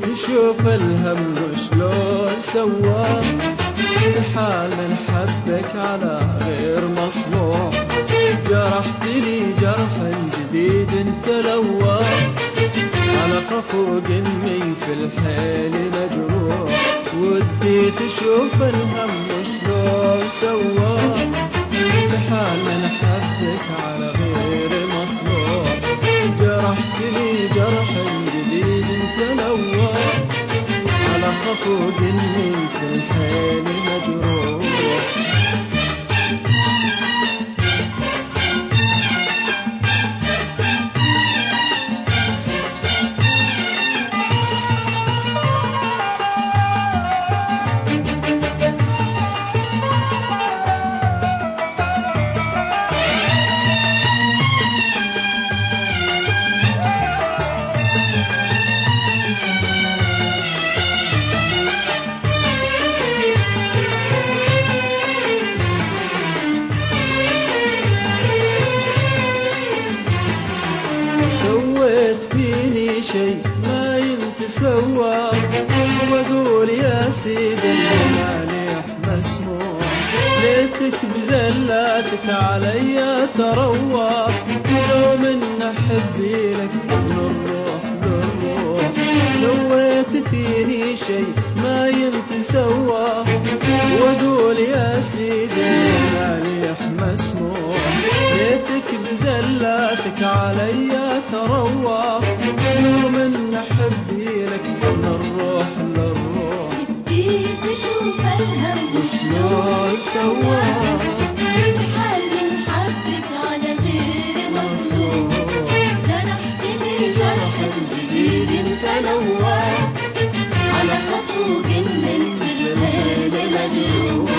تشوف الهم وشلون سواه بحال من حبك على غير مصنوع. جرحتني جرح جديد انت لواه على خفوق من في الحيل مجروح. ودي تشوف الهم وشلون سواه بحال من حبك على غير مصنوع. جرحتني جرح جديد انت لواه على خفوق من في الحيل مجروح. سويت فيني شي ما ينتسوى واقول يا سيدي المانح مسموع. ليتك بزلاتك علي تروى لو من حبي لك من الروح للروح. سويت فيني شي ما ينتسوى واقول يا سيدي المانح مسموع. ليتك بزلاتك علي تروى لو من حبي لك من الروح للروح. بديت اشوف الهم وشلون سواه بحال من حبك على غير مصنوع. جرحتني جرح جديد انت لواه على خفوق من بالليل مجروح.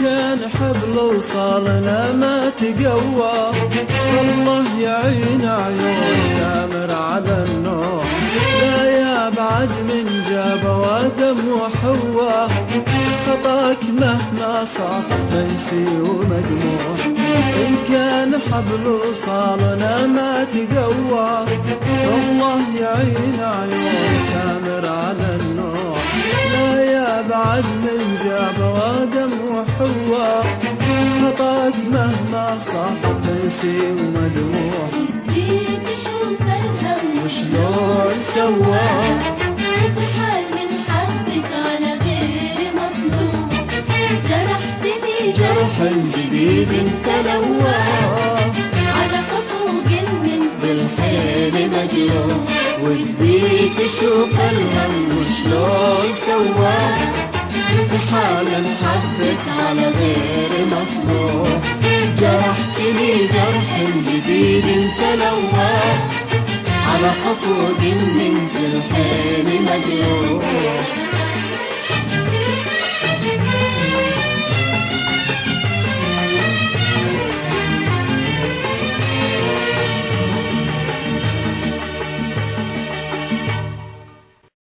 كان حبل وصالنا ما تقوى والله يعين عيون سامر على النوع. لا يا بعد من جاب وادم وحوى خطاك مهما صار منسي ومجموع. إن كان حبل وصالنا ما تقوى والله يعين عيون سامر على النوع. لا يا بعد من جاب وادم وحوى خطاك مهما صار منسي ومدموع. بديت اشوف الهم وشلون سواه بحال من حبك على غير مصنوع. جرحتني جرح جديد انت لواه على خفوق من بالحيل مجروح. ودي تشوف الهم وشلون سواه بحال حبك على غير مصنوع. جرحتني جرح جديد انت لواه على خفوق من بالحيل مجروح.